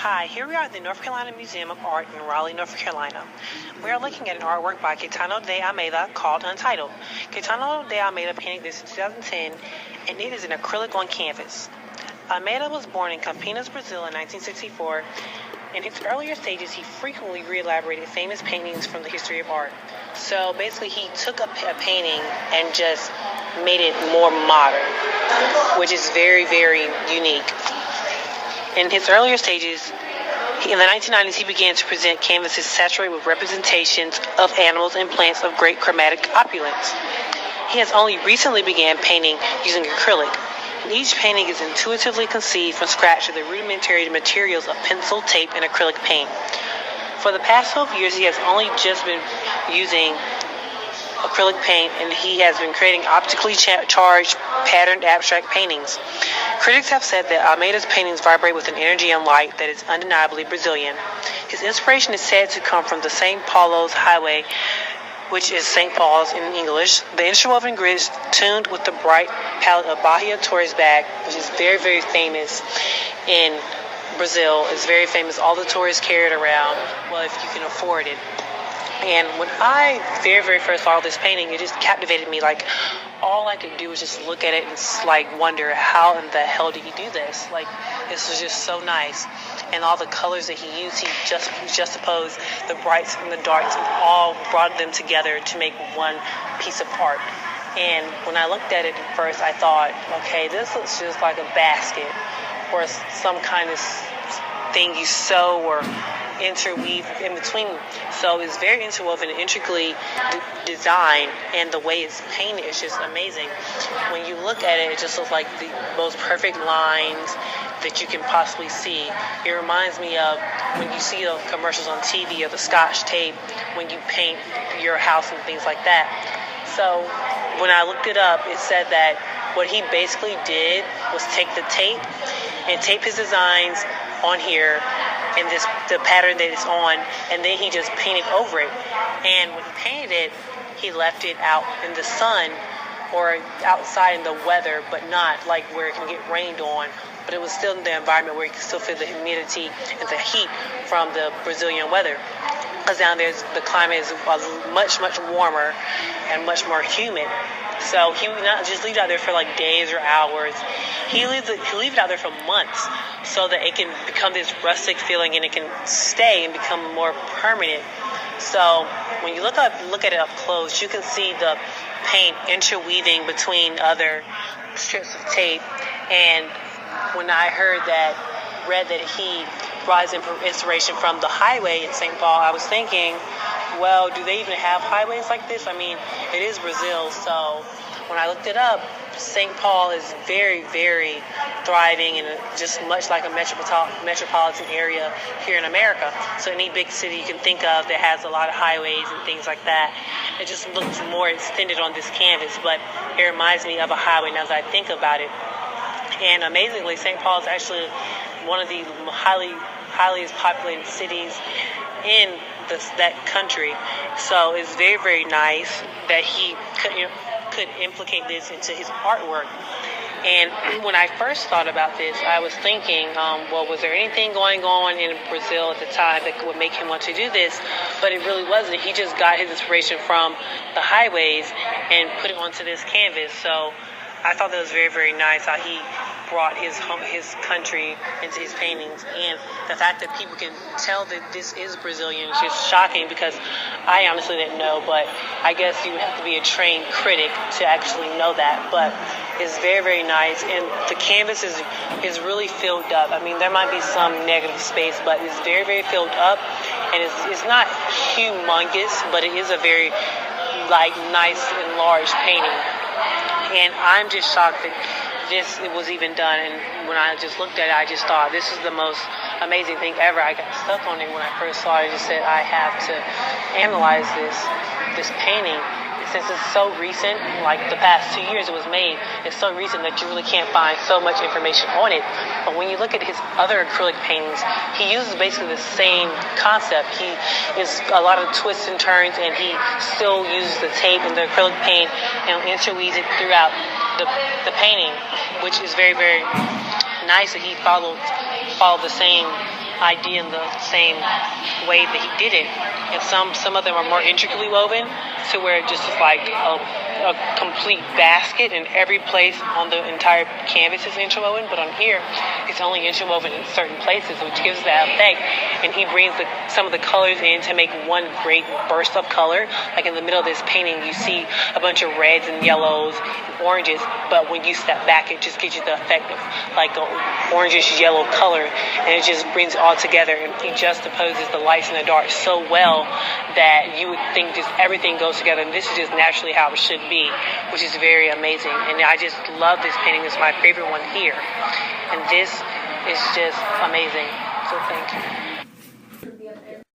Hi, here we are at the North Carolina Museum of Art in Raleigh, North Carolina. We are looking at an artwork by Caetano de Almeida called Untitled. Caetano de Almeida painted this in 2010, and it is an acrylic on canvas. Almeida was born in Campinas, Brazil in 1964. In his earlier stages, he frequently re-elaborated famous paintings from the history of art. So basically, he took a painting and just made it more modern, which is very, very unique. In his earlier stages, in the 1990s, he began to present canvases saturated with representations of animals and plants of great chromatic opulence. He has only recently began painting using acrylic. And each painting is intuitively conceived from scratch of the rudimentary materials of pencil, tape, and acrylic paint. For the past 12 years, he has only just been using acrylic paint, and he has been creating optically charged, patterned abstract paintings. Critics have said that Almeida's paintings vibrate with an energy and light that is undeniably Brazilian. His inspiration is said to come from the São Paulo's highway, which is St. Paul's in English. The interwoven grid is tuned with the bright palette of Bahia tourist bag, which is very, very famous in Brazil. It's very famous. All the tourists carry it around, well, if you can afford it. And when I very, very first saw this painting, it just captivated me. Like, all I could do was just look at it and wonder, how in the hell did he do this? Like, this was just so nice. And all the colors that he used, he just juxtaposed the brights and the darks and all brought them together to make one piece of art. And when I looked at it at first, I thought, okay, this looks just like a basket or some kind of thing you sew or interweave in between. So it's very interwoven and intricately designed, and the way it's painted is just amazing. When you look at it, it just looks like the most perfect lines that you can possibly see. It reminds me of when you see the commercials on TV of the Scotch tape when you paint your house and things like that. So when I looked it up, it said that what he basically did was take the tape and tape his designs on here in the pattern that it's on, and then he just painted over it. And when he painted it, he left it out in the sun or outside in the weather, but not like where it can get rained on. But it was still in the environment where you can still feel the humidity and the heat from the Brazilian weather. Because down there, the climate is much, much warmer and much more humid. So he would not just leave it out there for like days or hours. He leave it out there for months so that it can become this rustic feeling and it can stay and become more permanent. So when you look at it up close, you can see the paint interweaving between other strips of tape. And when I read that he draws inspiration from the highway in St. Paul, I was thinking, well, do they even have highways like this? I mean, it is Brazil, so when I looked it up, St. Paul is very, very thriving and just much like a metropolitan area here in America. So any big city you can think of that has a lot of highways and things like that, it just looks more extended on this canvas, but it reminds me of a highway now as I think about it. And amazingly, St. Paul is actually one of the highly populated cities in that country. So it's very, very nice that he could implicate this into his artwork. And when I first thought about this, I was thinking, well, was there anything going on in Brazil at the time that would make him want to do this? But it really wasn't. He just got his inspiration from the highways and put it onto this canvas. So I thought that was very, very nice how he brought his country into his paintings. And the fact that people can tell that this is Brazilian is just shocking, because I honestly didn't know, but I guess you would have to be a trained critic to actually know that. But it's very, very nice, and the canvas is really filled up. I mean, there might be some negative space, but it's very, very filled up, and it's not humongous, but it is a very nice and large painting. And I'm just shocked that it was even done. And when I just looked at it, I just thought, this is the most amazing thing ever. I got stuck on it when I first saw it. I just said, I have to analyze this painting. Since it's so recent, like the past 2 years it was made, it's so recent that you really can't find so much information on it. But when you look at his other acrylic paintings, he uses basically the same concept. He is a lot of twists and turns, and he still uses the tape and the acrylic paint and interweaves it throughout the painting, which is very, very nice that he followed the same idea in the same way that he did it. And some of them are more intricately woven to where it just is like a complete basket, and every place on the entire canvas is interwoven. But on here, it's only interwoven in certain places, which gives that effect. And he brings some of the colors in to make one great burst of color. Like in the middle of this painting, you see a bunch of reds and yellows and oranges, but when you step back, it just gives you the effect of like an orangish yellow color, and it just brings it all together. And he juxtaposes the lights and the dark so well that you would think just everything goes together, and this is just naturally how it should be, which is very amazing. And I just love this painting. It's my favorite one here, and this is just amazing. So thank you.